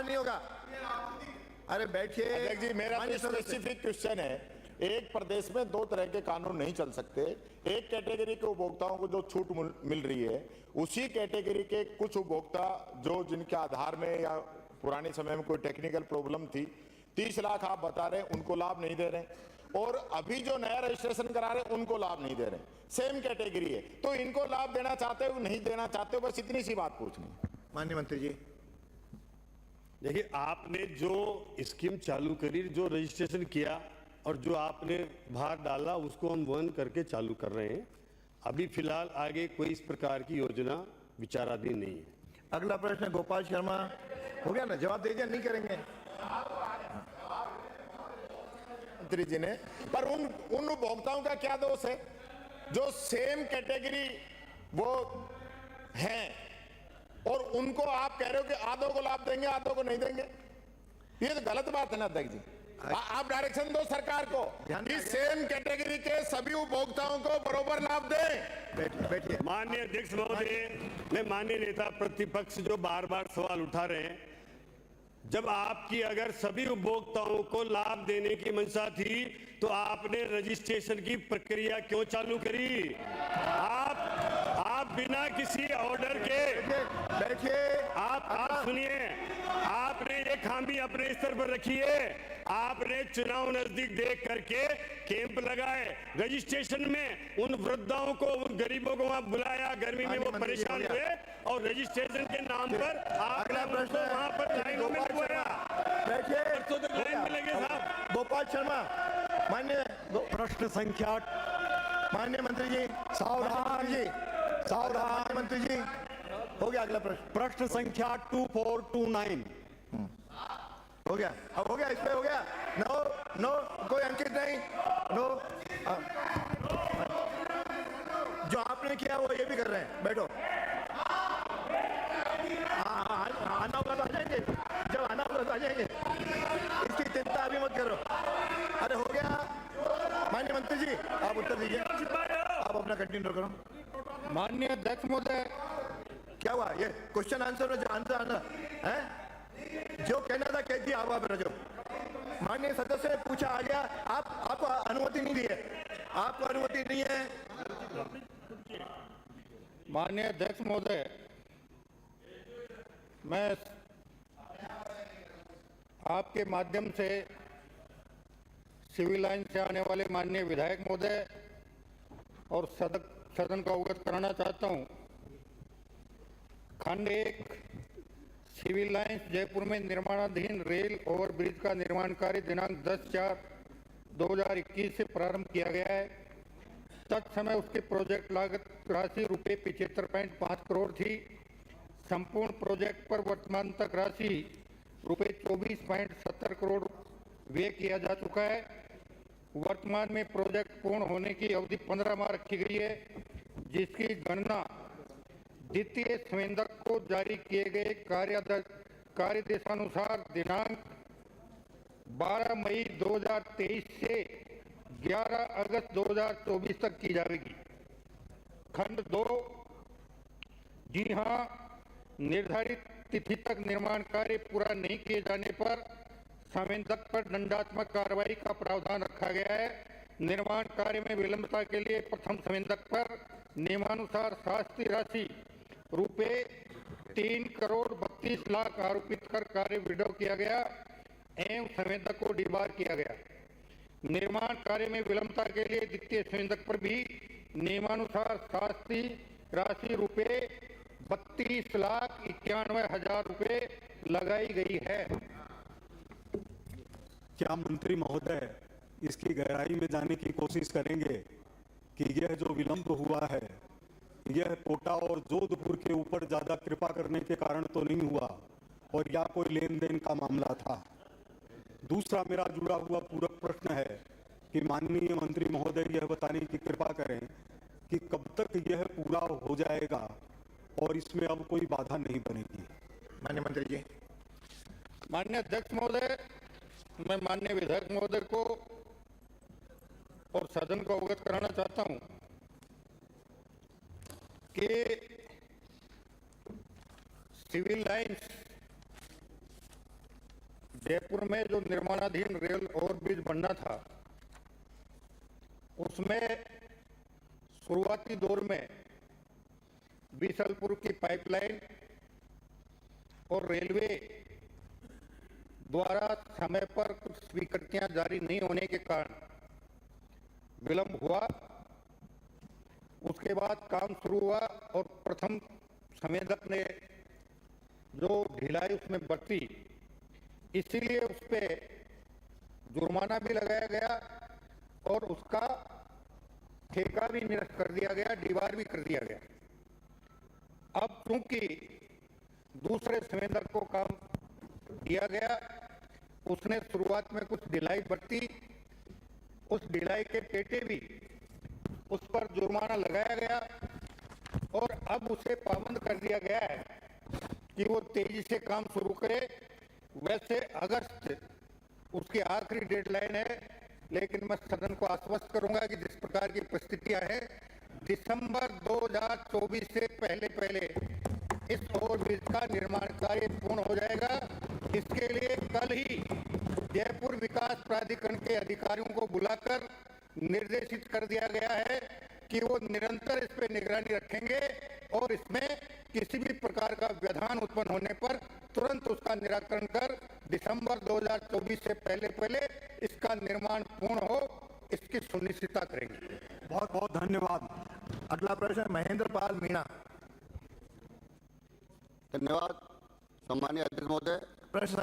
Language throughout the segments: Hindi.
नहीं होगा। अरे बैठिए अध्यक्ष जी, मेरा स्पेसिफिक क्वेश्चन है, एक प्रदेश में दो तरह के कानून नहीं चल सकते। एक कैटेगरी के उपभोक्ताओं को जो छूट मिल रही है, उसी कैटेगरी के कुछ उपभोक्ता जो जिनके आधार में या पुराने समय में कोई टेक्निकल प्रॉब्लम थी, 30 लाख आप बता रहे हैं उनको लाभ नहीं दे रहे, और अभी जो नया रजिस्ट्रेशन करा रहे उनको लाभ नहीं दे रहे। सेम कैटेगरी है, तो इनको लाभ देना चाहते हो नहीं देना चाहते हो, बस इतनी सी बात पूछनी। माननीय मंत्री जी, देखिए, आपने जो स्कीम चालू करी, जो रजिस्ट्रेशन किया और जो आपने भार डाला, उसको हम वहन करके चालू कर रहे हैं। अभी फिलहाल आगे कोई इस प्रकार की योजना विचाराधीन नहीं है। अगला प्रश्न गोपाल शर्मा। हो गया ना, जवाब दे दिया, नहीं करेंगे मंत्री जी ने। पर उन उपभोक्ताओं का क्या दोष है जो सेम कैटेगरी वो हैं, और उनको आप कह रहे हो कि आधों को लाभ देंगे आधों को नहीं देंगे? ये तो गलत बात है ना अध्यक्ष जी। आप डायरेक्शन दो सरकार को कि सेम कैटेगरी के सभी उपभोक्ताओं को बराबर लाभ दें। बैठिए। माननीय अध्यक्ष महोदय, मैं माननीय नेता प्रतिपक्ष जो बार बार सवाल उठा रहे हैं, जब आपकी अगर सभी उपभोक्ताओं को लाभ देने की मंशा थी तो आपने रजिस्ट्रेशन की प्रक्रिया क्यों चालू करी? आप बिना किसी ऑर्डर के बैठिए। आप सुनिए, आपने ये खामी अपने स्तर पर रखी है। आपने चुनाव नजदीक देख करके कैंप लगाए रजिस्ट्रेशन में, उन वृद्धाओं को, उन गरीबों को वहां बुलाया, गर्मी में वो परेशान हुए, और रजिस्ट्रेशन के नाम पर आपने उनको वहां पर लाइनों में लगवाया। बैठिए। तो लाइन में लगे साहब। गोपाल शर्मा। माननीय प्रश्न संख्या, माननीय मंत्री जी सावधान जी, सावधान मंत्री जी। हो गया अगला प्रश्न। प्रश्न संख्या 2429। हो गया, अब हो गया, इस पे हो गया। नो नो, कोई अंकित नहीं। नो, जो आपने किया वो ये भी कर रहे हैं। बैठो। आना होगा तो आ जाएंगे, जब आना होगा तो आ जाएंगे, इसकी चिंता अभी मत करो। अरे हो गया। माननीय मंत्री जी आप उत्तर दीजिए, आप अपना कंटिन्यू करो। माननीय अध्यक्ष महोदय, क्या हुआ? ये क्वेश्चन आंसर में जो आंसर आना है, जो कहना था कह दिया। आप रजो। माननीय सदस्य ने पूछा, आ गया। आपको अनुमति नहीं दी है, आपको अनुमति नहीं है। माननीय अध्यक्ष महोदय, मैं आपके माध्यम से सिविल लाइन से आने वाले माननीय विधायक महोदय और सदन को अवगत कराना चाहता हूं। खंड 1 सिविल लाइन्स जयपुर में निर्माणाधीन रेल ओवरब्रिज का निर्माण कार्य दिनांक 10/4/2021 से प्रारंभ किया गया है। तत्समय उसके प्रोजेक्ट लागत राशि रुपये 75.5 करोड़ थी। संपूर्ण प्रोजेक्ट पर वर्तमान तक राशि रुपये 24.70 करोड़ व्यय किया जा चुका है। वर्तमान में प्रोजेक्ट पूर्ण होने की अवधि 15 माह रखी गई है, जिसकी गणना द्वितीय संवेदक को जारी किए गए कार्यदेशानुसार दिनांक 12 मई 2023 से 11 अगस्त 2024 तक की जाएगी। खंड 2, जी हां, निर्धारित तिथि तक निर्माण कार्य पूरा नहीं किए जाने पर संवेदक पर दंडात्मक कार्रवाई का प्रावधान रखा गया है। निर्माण कार्य में विलंबता के लिए प्रथम संवेदक पर नियमानुसार शास्ति राशि रुपये 3 करोड़ 32 लाख आरोपित कर कार्य विड्रॉ किया गया एवं संवेदक को डिबार किया गया। निर्माण कार्य में विलंबता के लिए द्वितीय संवेदक पर भी नियमानुसार शास्ति राशि रुपये 32,91,000 रुपये लगाई गई है। क्या मंत्री महोदय इसकी गहराई में जाने की कोशिश करेंगे कि यह जो विलंब हुआ है, यह कोटा और जोधपुर के ऊपर ज्यादा कृपा करने के कारण तो नहीं हुआ और या कोई लेन देन का मामला था? दूसरा मेरा जुड़ा हुआ पूरक प्रश्न है कि माननीय मंत्री महोदय यह बताने की कृपा करें कि कब तक यह पूरा हो जाएगा और इसमें अब कोई बाधा नहीं बनेगी। माननीय मंत्री जी। माननीय अध्यक्ष महोदय, मैं माननीय विधायक महोदय को और सदन को अवगत कराना चाहता हूं कि सिविल लाइन्स जयपुर में जो निर्माणाधीन रेल ओवरब्रिज बनना था, उसमें शुरुआती दौर में बीसलपुर की पाइपलाइन और रेलवे द्वारा समय पर कुछ स्वीकृतियां जारी नहीं होने के कारण विलंब हुआ। उसके बाद काम शुरू हुआ और प्रथम संवेदक ने जो ढिलाई उसमें बरती, इसीलिए उस पे जुर्माना भी लगाया गया और उसका ठेका भी निरस्त कर दिया गया, डीवार भी कर दिया गया। अब चूंकि दूसरे संवेदक को काम दिया गया, उसने शुरुआत में कुछ ढिलाई बरती, उस ढिलाई के टेटे भी उस पर जुर्माना लगाया गया और अब उसे पाबंद कर दिया गया है कि वो तेजी से काम शुरू करे। वैसे अगस्त उसकी आखिरी डेडलाइन है, लेकिन मैं सदन को आश्वस्त करूंगा कि जिस प्रकार की परिस्थितियां हैं, दिसंबर 2024 से पहले इस ओवरब्रिज का निर्माण कार्य पूर्ण हो जाएगा। इसके लिए कल ही जयपुर विकास प्राधिकरण के अधिकारियों को बुलाकर निर्देशित कर दिया गया है कि वो निरंतर इस पर निगरानी रखेंगे और इसमें किसी भी प्रकार का व्यवधान उत्पन्न होने पर तुरंत उसका निराकरण कर दिसंबर 2024 से पहले इसका निर्माण पूर्ण हो, इसकी सुनिश्चितता करेंगे। बहुत बहुत धन्यवाद। अगला प्रश्न महेंद्र पाल मीणा। धन्यवाद सम्मानीय अध्यक्ष महोदय। प्रश्न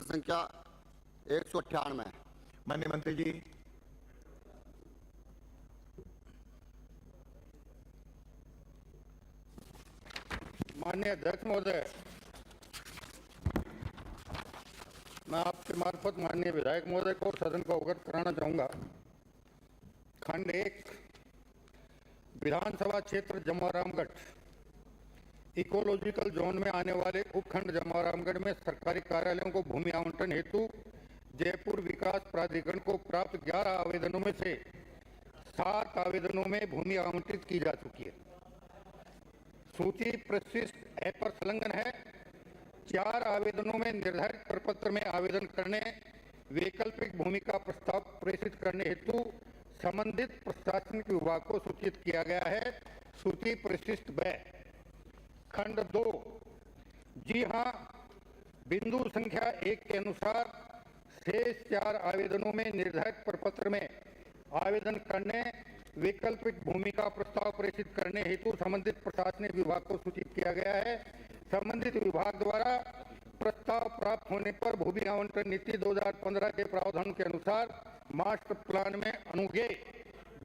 संख्या 198। माननीय मंत्री जी। माननीय अध्यक्ष महोदय, मैं आपके मार्फत माननीय विधायक महोदय को सदन को अवगत कराना चाहूंगा। खंड 1 विधानसभा क्षेत्र जमवारामगढ़ इकोलॉजिकल जोन में आने वाले उपखंड जमवारामगढ़ में सरकारी कार्यालयों को भूमि आवंटन हेतु जयपुर विकास प्राधिकरण को प्राप्त 11 आवेदनों में से 7 आवेदनों में भूमि आवंटित की जा चुकी है। सूची प्रशिष्ट ऐप पर संलग्न है। 4 आवेदनों में निर्धारित प्रपत्र में आवेदन करने, वैकल्पिक भूमि का प्रस्ताव प्रेषित करने हेतु संबंधित प्रशासनिक विभाग को सूचित किया गया है। सूची प्रशिष्ट ब खंड 2। जी हां, बिंदु संख्या 1 के अनुसार शेष 4 आवेदनों में निर्धारित प्रपत्र में आवेदन करने, वैकल्पिक भूमि का प्रस्ताव प्रेषित करने हेतु संबंधित प्रशासनिक विभाग को सूचित किया गया है। संबंधित विभाग द्वारा प्रस्ताव प्राप्त होने पर भूमि आवंटन नीति 2015 के प्रावधान के अनुसार मास्टर प्लान में अनुगेय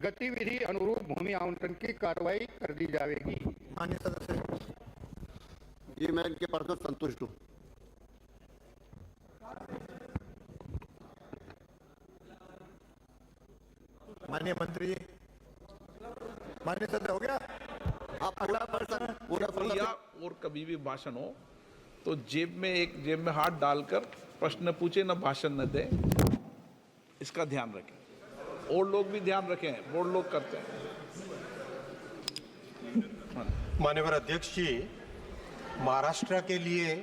गतिविधि अनुरूप भूमि आवंटन की कार्रवाई कर दी जाएगी। माननीय सदस्य जी, मैं इनके प्रश्न से संतुष्ट हूँ। माननीय मंत्री जी। माननीय सदस्य हो गया। अगला प्रश्न पूरा या और कभी भी भाषण हो तो जेब में हाथ डालकर प्रश्न पूछे, न भाषण न दे, इसका ध्यान रखें। और लोग भी ध्यान रखें, बोर्ड लोग करते हैं। माननीय अध्यक्ष जी, महाराष्ट्र के लिए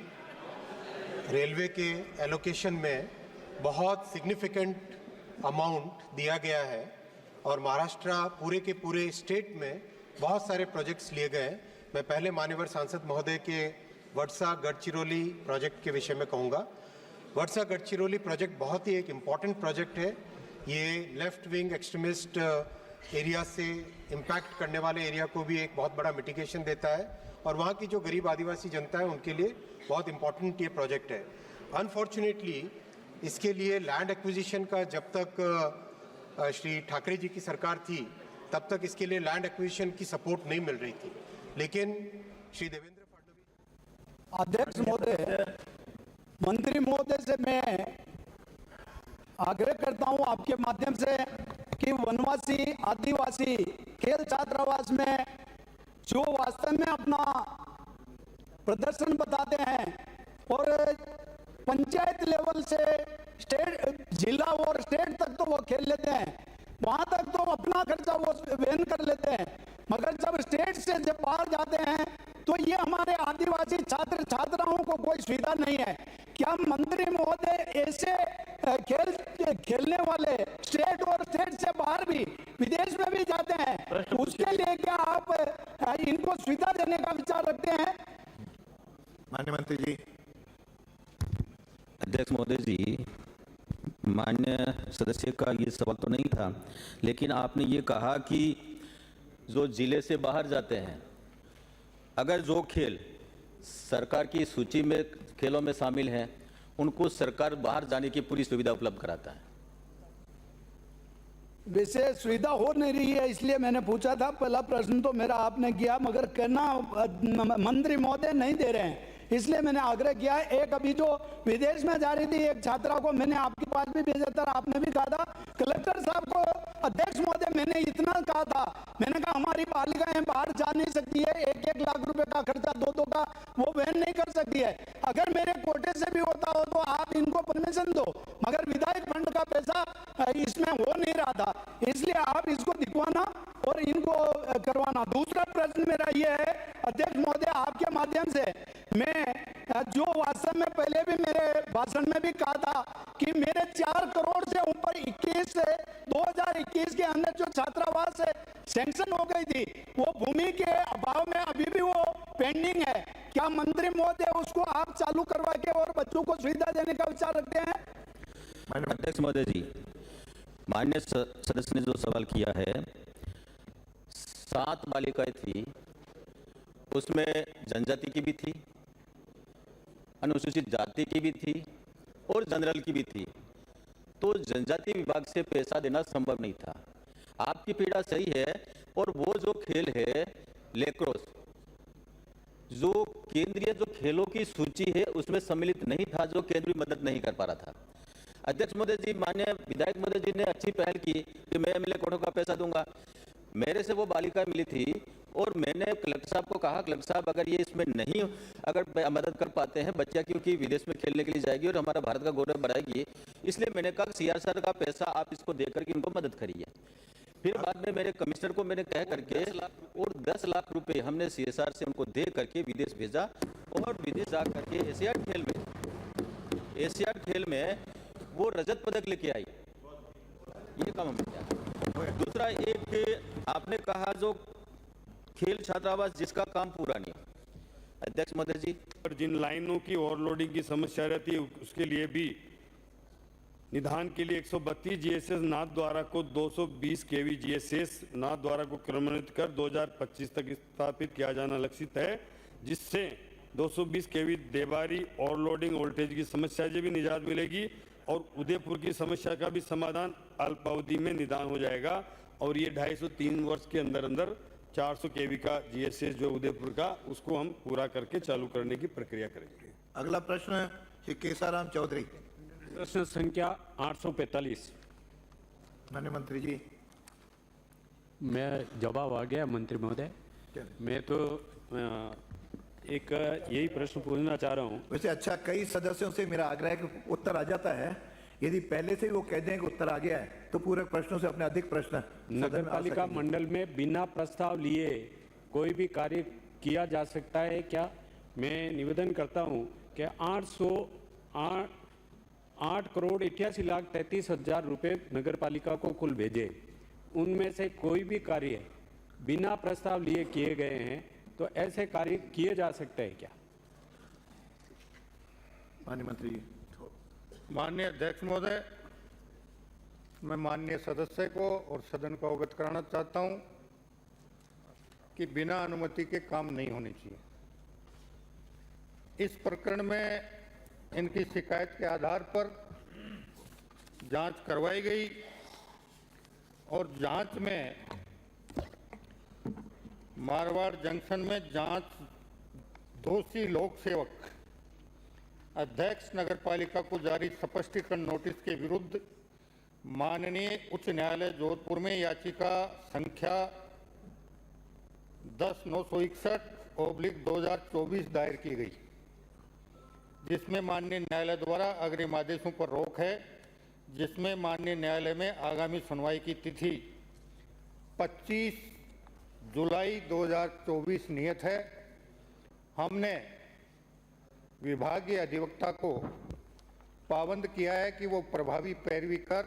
रेलवे के एलोकेशन में बहुत सिग्निफिकेंट अमाउंट दिया गया है और महाराष्ट्र पूरे के पूरे स्टेट में बहुत सारे प्रोजेक्ट्स लिए गए। मैं पहले माननीय सांसद महोदय के वर्षा गढ़चिरौली प्रोजेक्ट के विषय में कहूँगा। वर्षा गढ़चिरौली प्रोजेक्ट बहुत ही एक इम्पॉर्टेंट प्रोजेक्ट है। ये लेफ्ट विंग एक्सट्रीमिस्ट एरिया से इम्पैक्ट करने वाले एरिया को भी एक बहुत बड़ा मिटिगेशन देता है और वहाँ की जो गरीब आदिवासी जनता है उनके लिए बहुत इम्पॉर्टेंट ये प्रोजेक्ट है। अनफॉर्चुनेटली इसके लिए लैंड एक्विजिशन का जब तक श्री ठाकरे जी की सरकार थी तब तक इसके लिए लैंड एक्विजिशन की सपोर्ट नहीं मिल रही थी, लेकिन श्री देवेंद्र फडणवीस अध्यक्ष महोदय, मंत्री महोदय से मैं आग्रह करता हूं आपके माध्यम से कि वनवासी आदिवासी खेल छात्रावास में जो वास्तव में अपना प्रदर्शन बताते हैं और पंचायत लेवल से स्टेट, जिला और स्टेट तक तो वो खेल लेते हैं, वहां तक तो अपना खर्चा वो वहन कर लेते हैं, मगर जब स्टेट से जब बाहर जाते हैं तो ये हमारे आदिवासी छात्र छात्राओं को कोई सुविधा नहीं है। क्या मंत्री महोदय ऐसे खेल खेलने वाले स्टेट और स्टेट से बाहर भी विदेश में भी जाते हैं, उसके लिए क्या आप इनको सुविधा देने का विचार रखते हैं? माननीय मंत्री जी। अध्यक्ष महोदय जी, मान्य सदस्य का ये सवाल तो नहीं था, लेकिन आपने ये कहा कि जो जिले से बाहर जाते हैं, अगर जो खेल सरकार की सूची में खेलों में शामिल हैं, उनको सरकार बाहर जाने की पूरी सुविधा उपलब्ध कराता है। वैसे सुविधा हो नहीं रही है, इसलिए मैंने पूछा था। पहला प्रश्न तो मेरा आपने किया, मगर करना मंत्री महोदय नहीं दे रहे हैं, इसलिए मैंने आग्रह किया है। एक अभी जो विदेश में जा रही थी एक छात्रा को मैंने आपके पास भी भेजा था, आपने भी कहा था कलेक्टर साहब को, अध्यक्ष महोदय मैंने इतना कहा था, मैंने कहा हमारी बालिकाएं बाहर जा नहीं सकती है, 1-1 लाख रुपए का खर्चा 2-2 का वो वहन नहीं कर सकती है। अगर मेरे कोटे से भी होता हो तो आप इनको परमिशन दो, मगर विधायक फंड का पैसा इसमें हो नहीं रहा था, इसलिए आप इसको दिखवाना और इनको करवाना। दूसरा प्रश्न मेरा ये है अध्यक्ष महोदय, आपके माध्यम से मैं जो वास्तव में पहले भी मेरे भाषण में भी कहा था कि मेरे 4 करोड़ से ऊपर 2021 के अंदर जो छात्रावास सैंक्शन हो गई थी, वो भूमि के अभाव में अभी भी वो पेंडिंग है। क्या मंत्री महोदय उसको आप चालू करवा के और बच्चों को सुविधा देने का विचार रखते हैं? अध्यक्ष महोदय जी, मान्य सदस्य ने जो सवाल किया है, 7 बालिकाएं थी, उसमें जनजाति की भी थी, अनुसूचित जाति की भी थी और जनरल की भी थी। तो जनजाति विभाग से पैसा देना संभव नहीं था। आपकी पीड़ा सही है, और वो जो खेल है लेक्रोस, जो केंद्रीय जो खेलों की सूची है उसमें सम्मिलित नहीं था, जो केंद्रीय मदद नहीं कर पा रहा था। अध्यक्ष महोदय जी, माननीय विधायक महोदय जी ने अच्छी पहल की कि मैं एमएलए कोटों का पैसा दूंगा। मेरे से वो बालिका मिली थी और मैंने कलेक्टर साहब को कहा, कलेक्टर साहब अगर ये इसमें नहीं, अगर मदद कर पाते हैं, बच्चा क्योंकि विदेश में खेलने के लिए जाएगी और हमारा भारत का गौरव बढ़ाएगी, इसलिए मैंने कहा सीआरसीआर का पैसा आप इसको दे करके इनको मदद करिए। फिर बाद में मेरे कमिश्नर को मैंने कह करके और 10 लाख रुपए हमने सीएसआर से उनको दे करके विदेश भेजा, और विदेश जा करके एशियाड खेल में वो रजत पदक लेके आई। ये काम हमने किया। दूसरा, एक आपने कहा जो खेल छात्रावास जिसका काम पूरा नहीं, अध्यक्ष महोदय जी, और जिन लाइनों की ओवरलोडिंग की समस्या रहती है उसके लिए भी निदान के लिए 132 जीएसएस नाथ द्वारा को 220 केवी जीएसएस नाथ द्वारा को क्रमनित कर 2025 तक स्थापित किया जाना लक्षित है, जिससे 220 केवी देवारी ओवरलोडिंग वोल्टेज की समस्या से भी निजात मिलेगी और उदयपुर की समस्या का भी समाधान अल्पावधि में निदान हो जाएगा। और ये 250-3 वर्ष के अंदर अंदर 400 केवी का जीएसएस जो उदयपुर का, उसको हम पूरा करके चालू करने की प्रक्रिया करेंगे। अगला प्रश्न श्री केसाराम चौधरी। प्रश्न संख्या 845। माननीय मंत्री जी। मैं जवाब आ गया मंत्री महोदय। मैं तो एक यही प्रश्न पूछना चाह रहा हूँ। वैसे अच्छा, कई सदस्यों से मेरा आग्रह है कि उत्तर आ जाता है, यदि पहले से वो कह दें कि उत्तर आ गया है तो पूरे प्रश्नों से अपने अधिक प्रश्न नगर पालिका मंडल में बिना प्रस्ताव लिए कोई भी कार्य किया जा सकता है क्या? मैं निवेदन करता हूं कि 8 करोड़ 88,33,000 रुपए नगर पालिका को कुल भेजे, उनमें से कोई भी कार्य बिना प्रस्ताव लिए किए गए हैं, तो ऐसे कार्य किए जा सकते हैं क्या? माननीय मंत्री जी। माननीय अध्यक्ष महोदय, मैं माननीय सदस्य को और सदन को अवगत कराना चाहता हूं कि बिना अनुमति के काम नहीं होने चाहिए। इस प्रकरण में इनकी शिकायत के आधार पर जांच करवाई गई और जांच में मारवाड़ जंक्शन में जांच दोषी लोक सेवक अध्यक्ष नगरपालिका को जारी स्पष्टीकरण नोटिस के विरुद्ध माननीय उच्च न्यायालय जोधपुर में याचिका संख्या 10/961/2024 दायर की गई, जिसमें माननीय न्यायालय द्वारा अग्रिम आदेशों पर रोक है, जिसमें माननीय न्यायालय में आगामी सुनवाई की तिथि 25 जुलाई 2024 नियत है। हमने विभागीय अधिवक्ता को पाबंद किया है कि वो प्रभावी पैरवी कर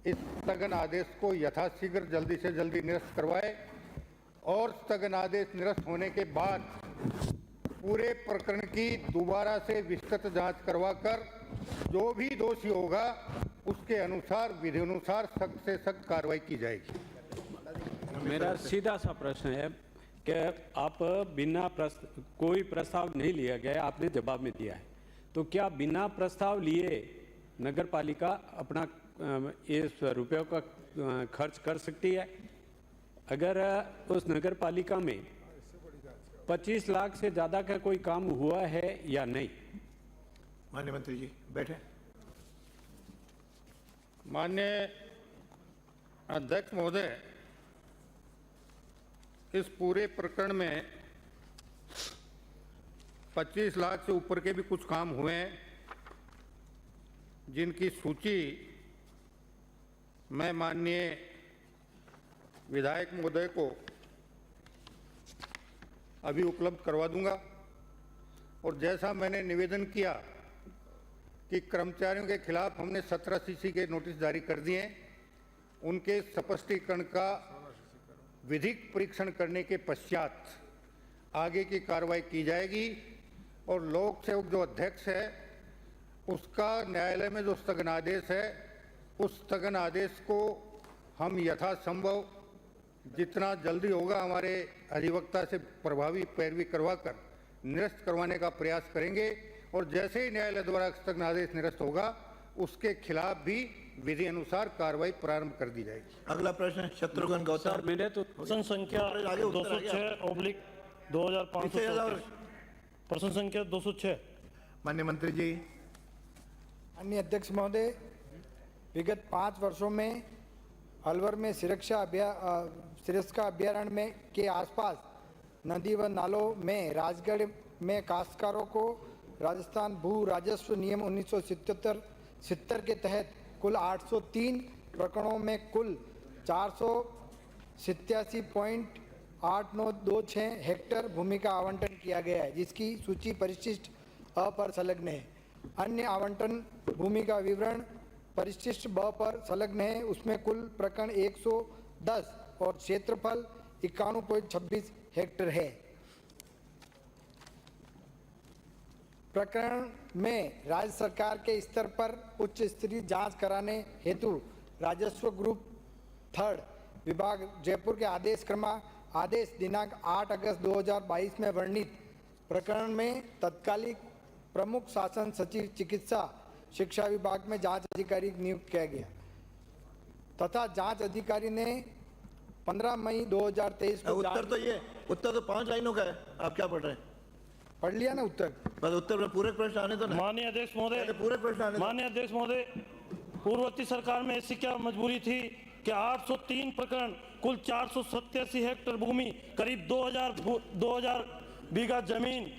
इस स्थगन आदेश को यथाशीघ्र जल्दी से जल्दी निरस्त करवाए और स्थगन आदेश निरस्त होने के बाद पूरे प्रकरण की दोबारा से विस्तृत जांच करवाकर जो भी दोषी होगा उसके अनुसार विधि अनुसार सख्त से सख्त कार्रवाई की जाएगी। मेरा सीधा सा प्रश्न है कि आप कोई प्रस्ताव नहीं लिया गया, आपने जवाब में दिया है, तो क्या बिना प्रस्ताव लिए नगरपालिका अपना इस रुपयों का खर्च कर सकती है? अगर उस नगरपालिका में 25 लाख से ज़्यादा का कोई काम हुआ है या नहीं? माननीय मंत्री जी बैठे। माननीय अध्यक्ष महोदय, इस पूरे प्रकरण में 25 लाख से ऊपर के भी कुछ काम हुए हैं जिनकी सूची मैं माननीय विधायक महोदय को अभी उपलब्ध करवा दूंगा। और जैसा मैंने निवेदन किया कि कर्मचारियों के खिलाफ हमने 17 सीसी के नोटिस जारी कर दिए हैं, उनके स्पष्टीकरण का विधिक परीक्षण करने के पश्चात आगे की कार्रवाई की जाएगी। और लोक सेवक जो अध्यक्ष है उसका न्यायालय में जो स्थगन आदेश है उस स्थगन आदेश को हम यथासंभव जितना जल्दी होगा हमारे अधिवक्ता से प्रभावी पैरवी करवाकर निरस्त करवाने का प्रयास करेंगे। और जैसे ही न्यायालय द्वारा स्थगन आदेश निरस्त होगा उसके खिलाफ भी विधि अनुसार कार्रवाई प्रारंभ कर दी जाएगी। अगला प्रश्न शत्रुघ्न गौतम। मैंने तो प्रश्न संख्या 206/2500 प्रश्न संख्या 206। माननीय मंत्री जी। माननीय अध्यक्ष महोदय, विगत 5 वर्षों में अलवर में सिरक्षा अभ्यारण्य में के आसपास नदी व नालों में राजगढ़ में काश्तकारों को राजस्थान भू राजस्व नियम 1977 के तहत कुल 803 प्रकरणों में कुल 487.8926 हेक्टेयर भूमि का आवंटन किया गया है, जिसकी सूची परिशिष्ट अ पर संलग्न है। अन्य आवंटन भूमि का विवरण परिशिष्ट ब पर संलग्न है। उसमें कुल प्रकरण 110 और क्षेत्रफल 51.26 हेक्टेयर है। प्रकरण में राज्य सरकार के स्तर पर उच्च स्तरीय जांच कराने हेतु राजस्व ग्रुप 3 विभाग जयपुर के आदेश दिनांक 8 अगस्त 2022 में वर्णित प्रकरण में तत्कालिक प्रमुख शासन सचिव चिकित्सा शिक्षा विभाग में जांच अधिकारी नियुक्त किया गया तथा जांच अधिकारी ने 15 मई 2023 को उत्तर तो 5 लाइनों का है, आप क्या पढ़ रहे हैं? पढ़ लिया ना उत्तर? बस उत्तर में पूरे प्रश्न आने दो ना। माननीय अध्यक्ष महोदय, पूरे प्रश्न आने दो। माननीय अध्यक्ष महोदय, पूर्ववर्ती सरकार में ऐसी क्या मजबूरी थी कि 803 प्रकरण कुल 487 हेक्टेयर भूमि करीब 2000 बीघा जमीन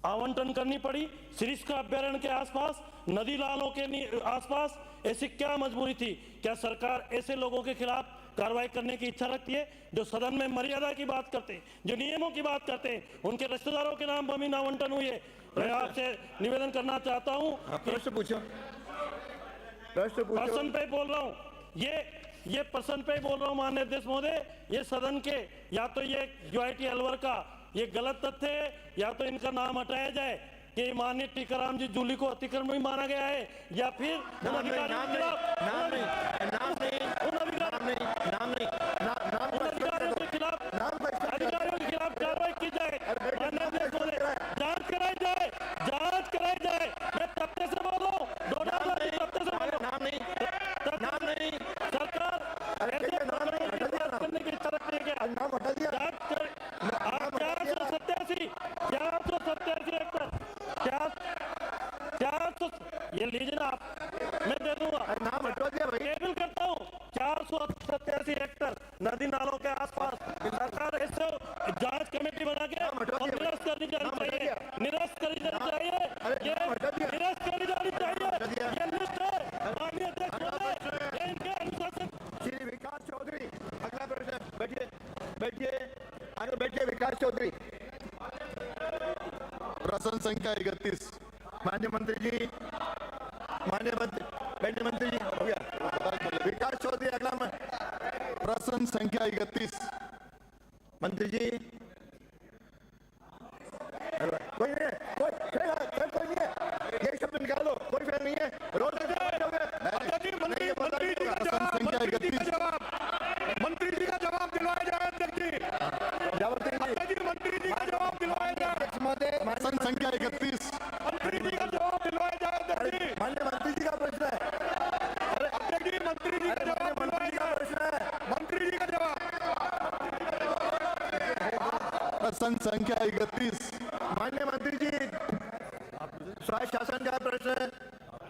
आवंटन करनी पड़ी? सिरिस्का अभ्यारण्य के आसपास, नदी नालों के आसपास ऐसी क्या मजबूरी थी? क्या सरकार ऐसे लोगों के खिलाफ कार्रवाई करने की इच्छा रखती है जो सदन में मर्यादा की बात करते हैं, जो नियमों की बात करते हैं? उनके रिश्तेदारों के नाम जमीन आवंटन हुई है। मैं आपसे निवेदन करना चाहता हूं। प्रश्न पूछो। प्रश्न पे बोल रहा हूं, ये प्रश्न पे बोल रहा हूं माननीय अध्यक्ष महोदय। ये सदन के या तो ये ज्वाइटी अलवर का ये गलत तथ्य है या तो इनका नाम हटाया जाए कि माननीय टीकाराम जी जूली को अतिक्रमण माना गया है, या फिर उन अधिकारियों के खिलाफ कार्रवाई की जाए। जांच कराई जाए। मैं तथ्य से बोल रहा हूँ, सरकार करने की इच्छा रखती है क्या? 487 ये लीजिए ना आप, मैं दे दूंगा, नाम हटवा दिया भाई, टेबल करता हूँ। 487 हेक्टेयर नदी नालों के आसपास सरकार ऐसे जांच कमेटी बना के निरस्त करनी चाहिए, निरस्त करी जानी चाहिए, ये निरस्त करी जानी चाहिए। ये लिस्ट है माननीय अध्यक्ष महोदय, इनके अनुशासन। श्री विकास चौधरी, अगला प्रश्न। बैठिए आगे बैठिए। विकास चौधरी। प्रश्न संख्या 31। माननीय मंत्री जी, माननीय मंत्री जी हो गया। विकास चौधरी अगला प्रश्न संख्या 31। मंत्री जी कोई नहीं है, कोई नहीं है, ये शब्द निकालो, कोई फेल नहीं है। रोड मंत्री जी का जवाब दिलवाया जाए अध्यक्ष जी। मंत्री जी का जवाब दिलवाया जाए। प्रश्न संख्या 31। मंत्री जी का जवाब दिलवाया जाए अध्यक्ष जी। माननीय मंत्री जी का प्रश्न है। अध्यक्ष जी मंत्री जी का जवाब दिलवाया जाए। प्रश्न है मंत्री जी का जवाब। प्रश्न संख्या 31। माननीय मंत्री जी, स्वायत्त शासन का प्रश्न है।